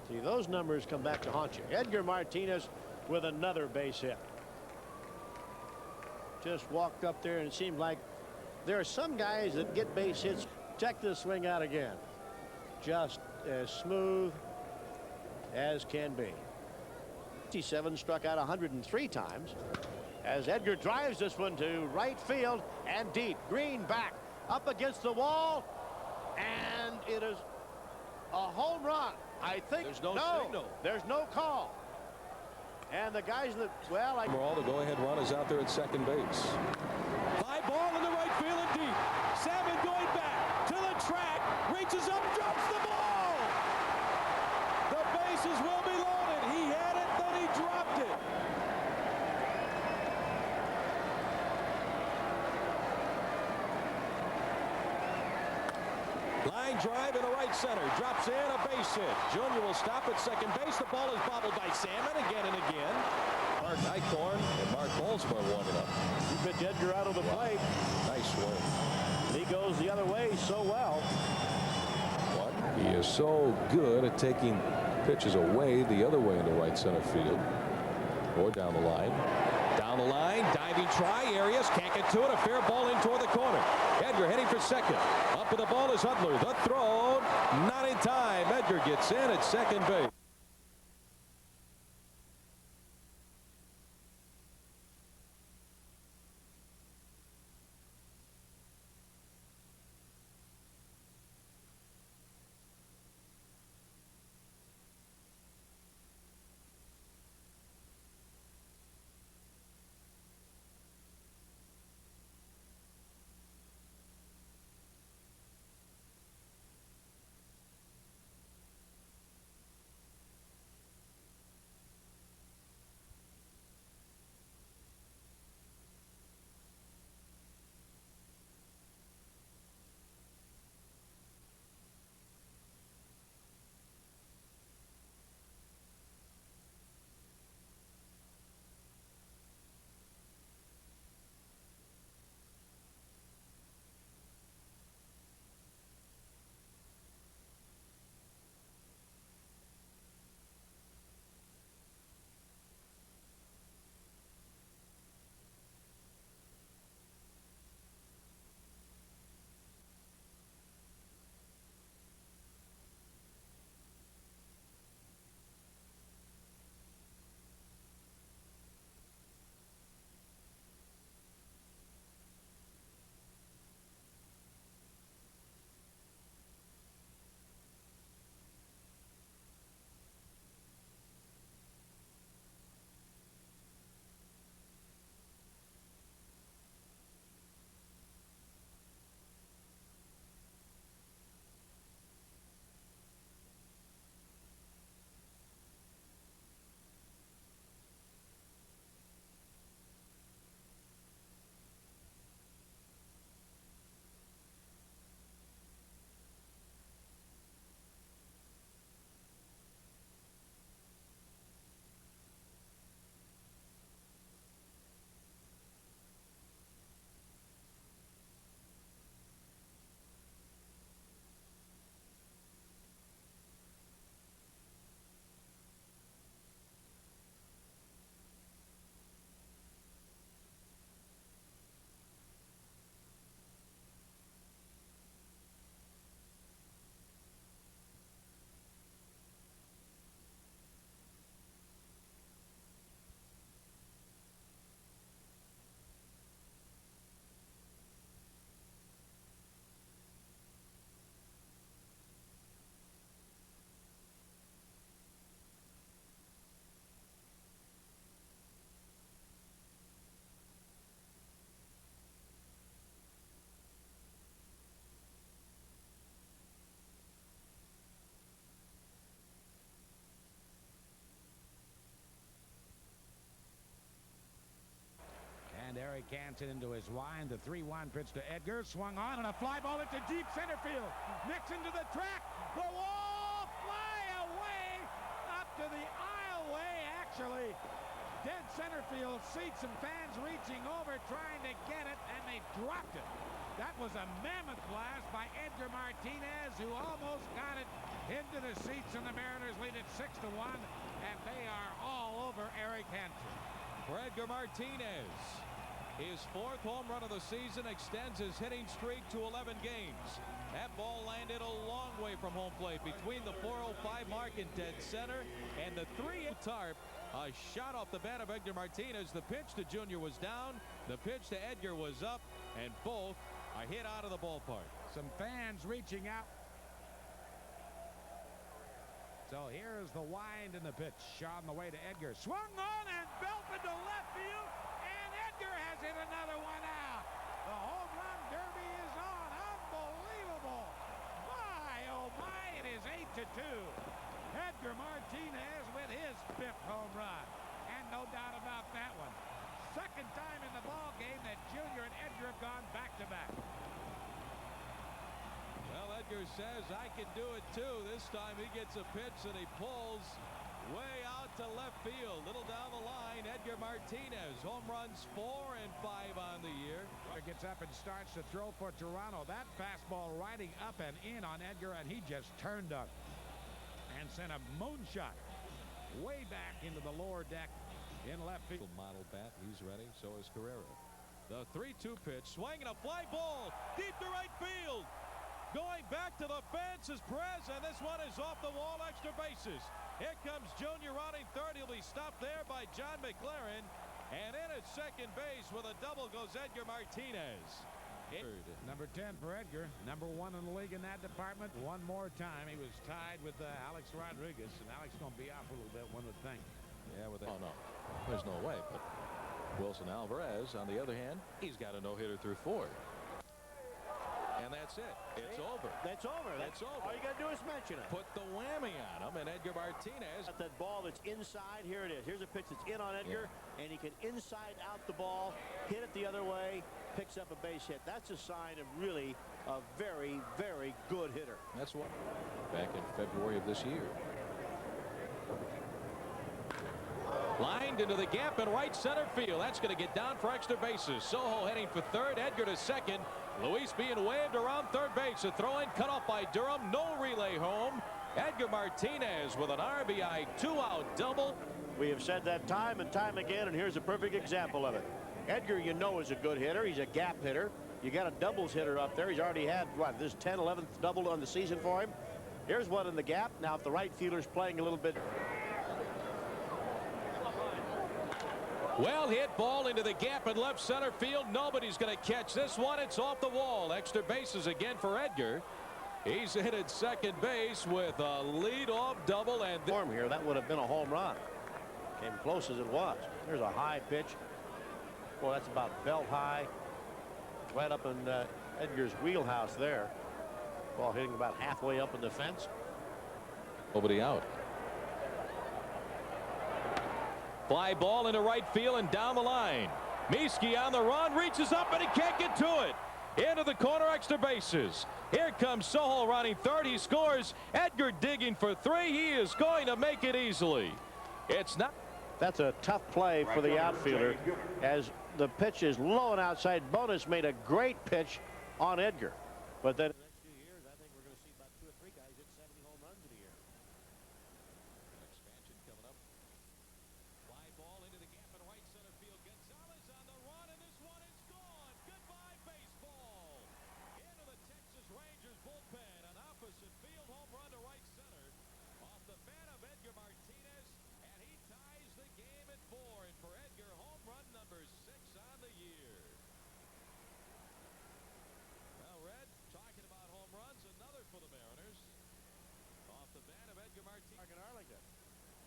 B: See, those numbers come back to haunt you. Edgar Martinez with another base hit. Just walked up there, and it seemed like there are some guys that get base hits. Check this swing out again. Just as smooth as can be. 57 struck out 103 times. As Edgar drives this one to right field and deep. Green back up against the wall, and it is a home run. I think
H: there's no signal.
B: There's no call. And the guys that, well,
H: the go-ahead run is out there at second base. Fly ball in the right field and deep. Salmon going back to the track, reaches up, drops the ball. The bases will be loaded. He had it, then he dropped it. Line drive into right center. Drops in, a base hit. Junior will stop at second base. The ball is bobbled by Salmon again and again. Mark Eichhorn and Mark Bolzberg warming up.
B: You pitch Edgar out of the plate.
H: Nice swing.
B: He goes the other way so well.
H: He is so good at taking pitches away the other way into right center field. Or down the line. Down the line, diving try. Arias can't get to it. A fair ball in toward the corner. Edgar heading for second. Up with the ball is Hudler. The throw, not in time. Edgar gets in at second base.
G: cants it into his wind. The 3-1 pitch to Edgar. Swung on and a fly ball into deep center field. Nixon to the track. The wall fly away up to the aisleway, actually. Dead center field seats and fans reaching over trying to get it, and they dropped it. That was a mammoth blast by Edgar Martinez, who almost got it into the seats, and the Mariners lead it 6-1, and they are all over Eric Hansen.
H: For Edgar Martinez, his 4th home run of the season extends his hitting streak to 11 games. That ball landed a long way from home plate between the 405 mark in dead center and the 3 tarp. A shot off the bat of Edgar Martinez. The pitch to Junior was down. The pitch to Edgar was up, and both are hit out of the ballpark.
G: Some fans reaching out. So here's the wind in the pitch. On the way to Edgar. Swung on and belted to left field. And Edgar has hit another one out. The home run derby is on. Unbelievable. My, oh my, it is 8-2. Edgar Martinez with his 5th home run. And no doubt about that one. Second time in the ball game that Junior and Edgar have gone back-to-back.
H: Well, Edgar says, I can do it too. This time he gets a pitch and he pulls way out to left field. Little down the line, Edgar Martinez. Home runs 4 and 5 on the year.
G: Gets up and starts to throw for Toronto. That fastball riding up and in on Edgar, and he just turned up and sent a moonshot way back into the lower deck in left field.
H: Model bat, he's ready. So is Carrera. The 3-2 pitch, swinging a fly ball deep to right field. Going back to the fence is Perez, and this one is off the wall, extra bases. Here comes Junior running third. He'll be stopped there by John McLaren. And in at second base with a double goes Edgar Martinez.
G: Number 10 for Edgar. Number 1 in the league in that department. One more time. He was tied with Alex Rodriguez. And Alex going to be off a little bit, one would think.
H: Yeah, with that. Oh, no. There's no way. But Wilson Alvarez, on the other hand, he's got a no-hitter through 4. And that's it. It's over.
B: That's over.
H: That's over.
B: All you got to do is mention it.
H: Put the whammy on him, and Edgar Martinez.
B: That ball that's inside, here it is. Here's a pitch that's in on Edgar, and he can inside out the ball, hit it the other way, picks up a base hit. That's a sign of really a very, very good hitter.
H: That's what. Back in February of this year. Lined into the gap in right center field. That's going to get down for extra bases. Soho heading for third. Edgar to second. Luis being waved around third base. A throw-in cut off by Durham. No relay home. Edgar Martinez with an RBI 2-out double.
B: We have said that time and time again, and here's a perfect example of it. Edgar, you know, is a good hitter. He's a gap hitter. You got a doubles hitter up there. He's already had, what, this 10th, 11th double on the season for him. Here's one in the gap. Now, if the right fielder's playing a little bit.
H: Well hit ball into the gap in left center field. Nobody's going to catch this one. It's off the wall. Extra bases again for Edgar. He's hit at second base with a leadoff double. And
B: form here, that would have been a home run. Came close as it was. There's a high pitch. Boy, that's about belt high. Right up in Edgar's wheelhouse there. Ball hitting about halfway up in the fence.
H: Nobody out. Fly ball into right field and down the line. Mieske on the run, reaches up and he can't get to it. Into the corner, extra bases. Here comes Soho running third. He scores. Edgar digging for 3. He is going to make it easily. It's not.
B: That's a tough play for the outfielder as the pitch is low and outside. Bonus made a great pitch on Edgar. But then.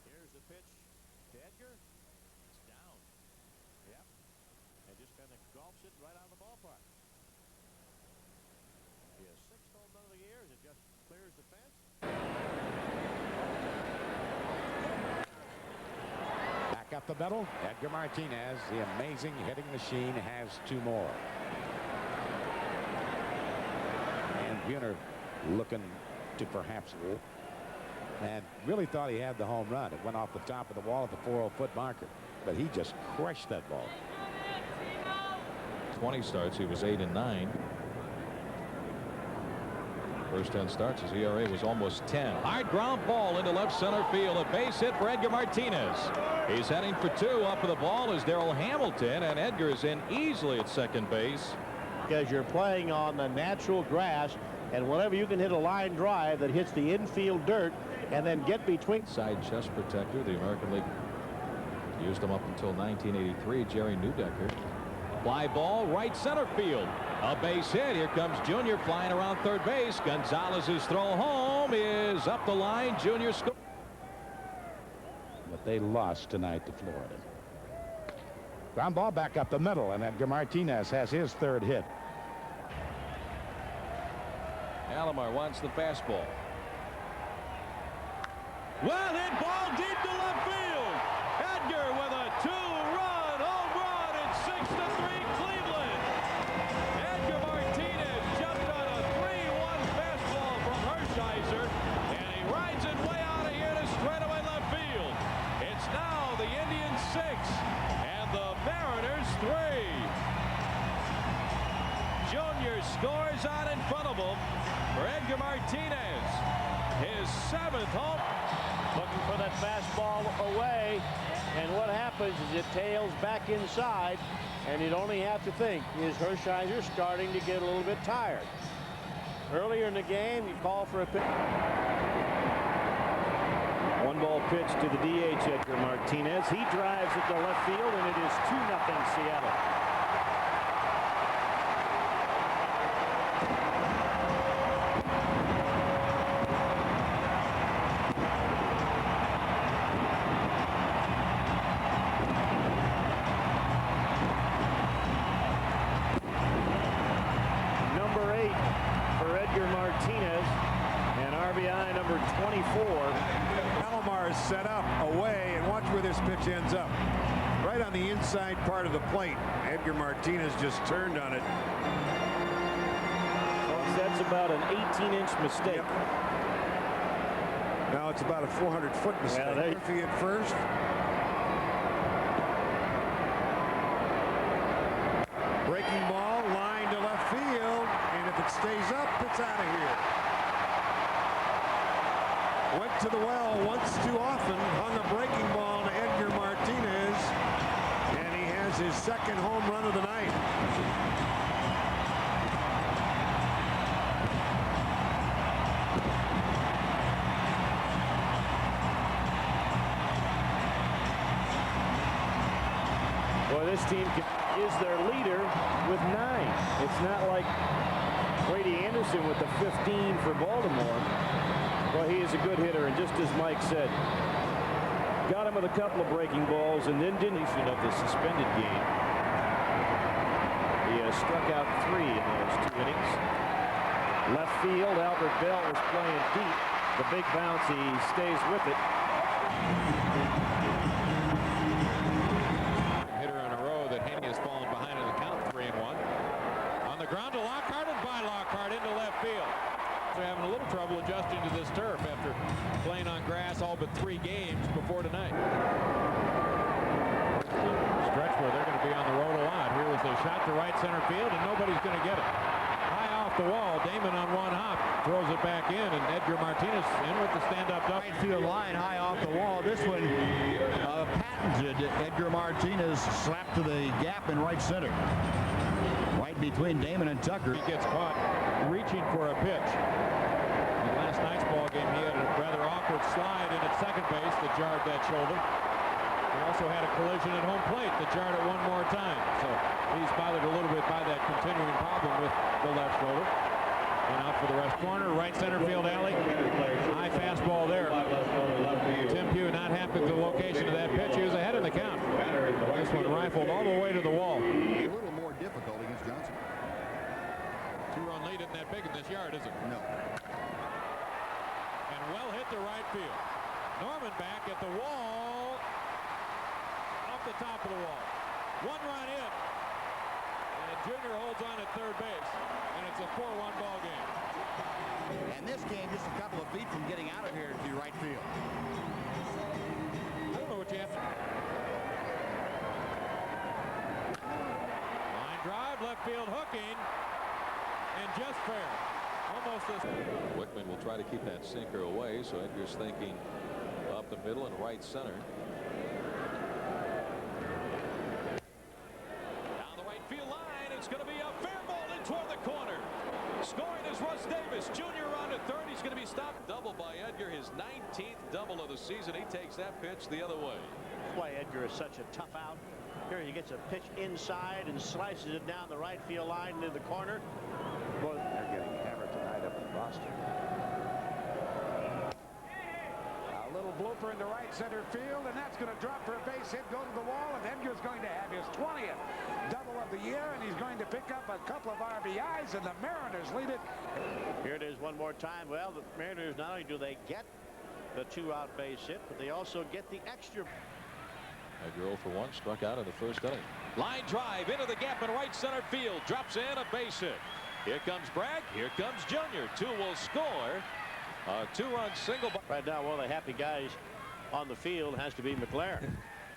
B: Here's the pitch to Edgar. It's down. Yep. And just kind of golfs it right out of the ballpark. His 6th home run of the year as it just clears the fence. Back
G: up the middle. Edgar Martinez, the amazing hitting machine, has 2 more. And Buhner looking to perhaps, and really thought he had the home run. It went off the top of the wall at the 4-0-foot marker, but he just crushed that ball.
H: 20 starts. He was 8-9. First 10 starts, his ERA was almost 10. Hard ground ball into left center field. A base hit for Edgar Martinez. He's heading for 2. Up for the ball is Darrell Hamilton, and Edgar is in easily at second base.
B: Because you're playing on the natural grass, and whenever you can hit a line drive that hits the infield dirt and then get between.
H: Side chest protector. The American League used him up until 1983. Jerry Neudecker. Fly ball right center field. A base hit. Here comes Junior flying around third base. Gonzalez's throw home is up the line. Junior scores.
G: But they lost tonight to Florida. Ground ball back up the middle, and Edgar Martinez has his 3rd hit.
H: Alomar wants the fastball. Well hit ball deep to left field. Edgar with a 2-run home run. It's 6-3 Cleveland. Edgar Martinez jumped on a 3-1 fastball from Hershiser, and he rides it way out of here to straightaway left field. It's now the Indians 6 and the Mariners 3. Junior scores out in front of him for Edgar Martinez. His 7th home.
B: Looking for that fastball away, and what happens is it tails back inside, and you'd only have to think, is Hershiser starting to get a little bit tired? Earlier in the game, you call for a pitch. 1-ball pitch to the DH, Edgar Martinez. He drives it to left field, and it is 2-0 Seattle. Martinez, and RBI number 24.
S: Alomar is set up away, and watch where this pitch ends up. Right on the inside part of the plate. Edgar Martinez just turned on it.
B: That's about an 18-inch mistake.
S: Yep. Now it's about a 400-foot mistake.
B: Well,
S: Griffey at first. Breaking ball, line to left field, and if it stays up, it's out of here. Went to the well once too often, hung a breaking ball to Edgar Martinez, and he has his 2nd home run of the night.
B: Boy, this team is their leader with 9. It's not like Brady Anderson with the 15 for Baltimore. Well, he is a good hitter, and just as Mike said, got him with a couple of breaking balls, and then didn't of the suspended game. He has struck out 3 in those 2 innings. Left field, Albert Bell was playing deep. The big bounce, he stays with it.
I: Hitter in a row that Haney has fallen behind in the count, 3-1. On the ground to Lockhart, and by Lockhart into left field. They're having a little trouble adjusting to this turf after playing on grass all but 3 games before tonight. Stretch where they're going to be on the road a lot. Here was a shot to right center field, and nobody's going to get it. High off the wall, Damon on one hop throws it back in, and Edgar Martinez in with the stand-up double.
J: Right field line, high off the wall. This one patented. Edgar Martinez slapped to the gap in right center. Right between Damon and Tucker.
I: He gets caught reaching for a pitch. In last night's ball game, he had a rather awkward slide in at second base that jarred that shoulder. He also had a collision at home plate that jarred it one more time. So he's bothered a little bit by that continuing problem with the left shoulder. And out for the rest. Corner, right center field alley. High fastball there. Tim Pugh not happy with the location of that pitch. He was ahead of the count. This one rifled all the way to the wall.
J: A little more difficult against Johnson.
I: 2-run lead isn't that big in this yard, is it?
J: No.
I: And well hit to right field. Norman back at the wall. top of the wall. 1 run in. And Junior holds on at third base. And it's a 4-1 ball game.
T: And this game just a couple of feet from getting out of here to right field.
I: I don't know what you have to. Line drive, left field hooking. And just fair. Almost as
H: Wickman will try to keep that sinker away, so Edgar's thinking up the middle and right center.
U: Down the right field line, it's going to be a fair ball in toward the corner. Scoring is Russ Davis Jr. on to third. He's going to be stopped. Double by Edgar, his 19th double of the season. He takes that pitch the other way.
B: That's why Edgar is such a tough out. Here he gets a pitch inside and slices it down the right field line into the corner. Boy, they're getting hammered tonight up in Boston.
G: A little blooper into right center field, and that's going to drop for a base hit, go to the wall, and Edgar's going to have his 20th double of the year, and he's going to pick up a couple of RBIs, and the Mariners lead it.
B: Here it is one more time. Well, the Mariners, not only do they get the 2-out base hit, but they also get the extra.
H: Edgar 0 for 1, struck out in the first inning.
U: Line drive into the gap in right center field. Drops in a base hit. Here comes Bragg. Here comes Junior. 2 will score. A 2-run single.
B: Right now, one of the happy guys on the field has to be McLaren.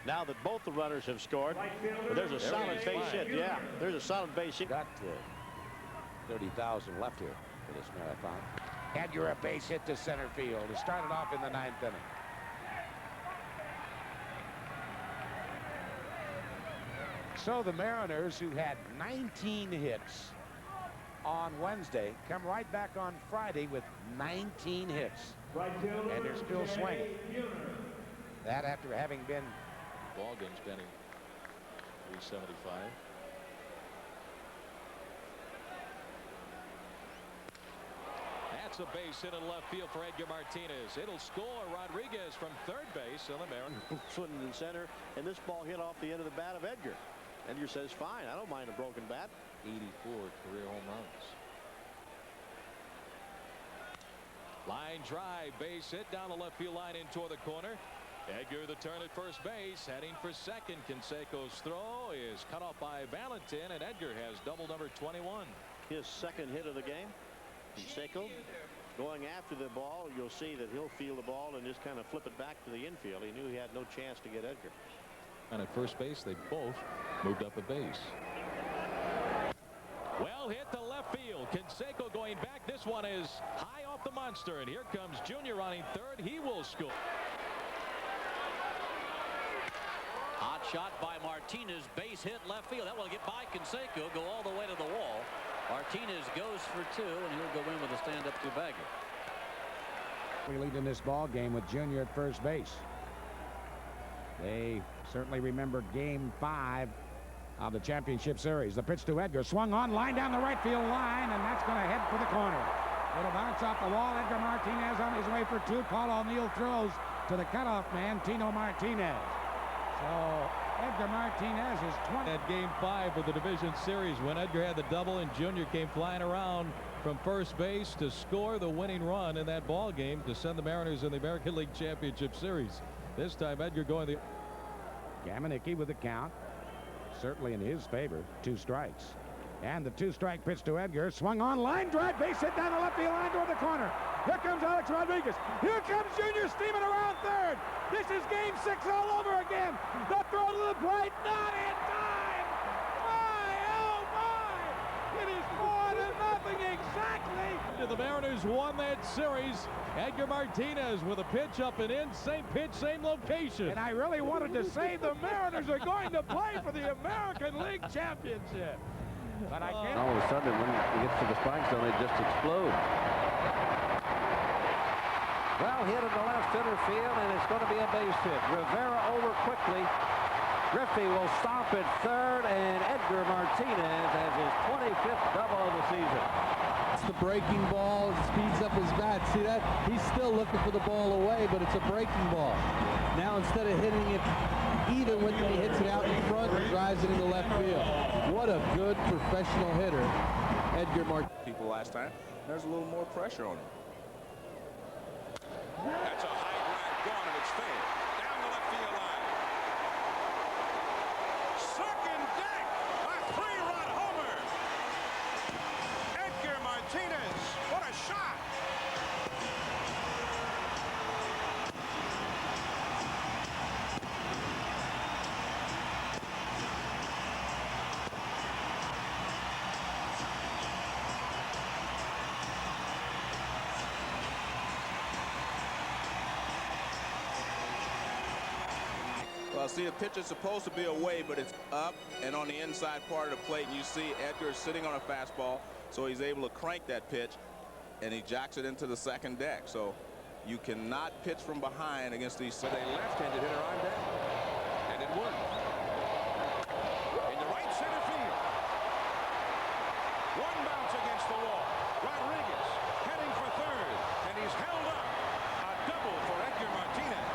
B: Now that both the runners have scored, but there's a solid base hit. Yeah, there's a solid base hit.
P: Got 30,000 left here for this marathon.
G: Edgar a base hit to center field. It started off in the 9th inning. So the Mariners, who had 19 hits on Wednesday, come right back on Friday with 19 hits. And they're still swinging. That after having been.
H: Ball game's batting 375.
U: That's a base hit in left field for Edgar Martinez. It'll score Rodriguez from third base, and the Mariners
B: footing in center, and this ball hit off the end of the bat of Edgar. Edgar says, fine, I don't mind a broken bat.
H: 84 career home runs.
U: Line drive, base hit down the left field line in toward the corner. Edgar the turn at first base, heading for second. Canseco's throw is cut off by Valentin, and Edgar has double number 21.
B: His second hit of the game. Canseco going after the ball. You'll see that he'll feel the ball and just kind of flip it back to the infield. He knew he had no chance to get Edgar.
H: And at first base, they both moved up a base.
U: Well hit to left field. Canseco going back. This one is high off the monster, and here comes Junior running third. He will score.
M: Hot shot by Martinez, base hit left field. That will get by Canseco, go all the way to the wall. Martinez goes for 2, and he'll go in with a stand-up to Bagger.
G: We lead in this ball game with Junior at first base. They certainly remember Game 5 of the championship series. The pitch to Edgar, swung on, line down the right field line, and that's going to head for the corner. It'll bounce off the wall. Edgar Martinez on his way for 2. Paul O'Neill throws to the cutoff man, Tino Martinez. So Edgar Martinez is 20.
I: At Game 5 of the division series, when Edgar had the double and Junior came flying around from first base to score the winning run in that ball game to send the Mariners in the American League Championship Series. This time Edgar going the.
G: Gamanicki with the count. Certainly in his favor. 2 strikes. And the 2-strike pitch to Edgar. Swung on, line drive, base hit down the left field line toward the corner. Here comes Alex Rodriguez. Here comes Junior steaming around third. This is Game 6 all over again. The throw to the plate, not in time. My, oh my! It is 4-0 exactly.
I: The Mariners won that series. Edgar Martinez with a pitch up and in, same pitch, same location.
G: And I really wanted to say the Mariners are going to play for the American League Championship. But I can't.
F: All of a sudden, when he gets to the strike zone, they just explode. Well hit in the left center field, and it's going to be a base hit. Rivera over quickly. Griffey will stop at third, and Edgar Martinez has his 25th double of the season.
V: It's the breaking ball. It speeds up his bat. See that? He's still looking for the ball away, but it's a breaking ball. Now instead of hitting it even when he hits it out in front, he drives it into left field. What a good professional hitter, Edgar Martinez.
A: People last time, there's a little more pressure on him. That's a high drive gone, and it's fair. Down the left field line. Well, see, the pitch is supposed to be away, but it's up and on the inside part of the plate. And you see Edgar sitting on a fastball, so he's able to crank that pitch, and he jacks it into the second deck. So you cannot pitch from behind against these.
E: With a left-handed hitter on deck, and it worked. In the right center field. One bounce against the wall. Rodriguez heading for third, and he's held up. A double for Edgar Martinez.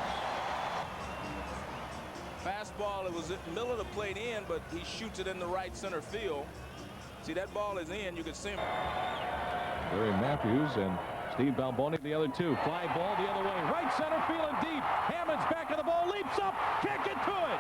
A: Fastball, it was in the middle of the plate in, but he shoots it in the right center field. See, that ball is in. You can see him.
H: Barry Matthews and Steve Balboni, the other two. Fly ball the other way. Right center field and deep. Hammond's back of the ball. Leaps up. Can't get to it.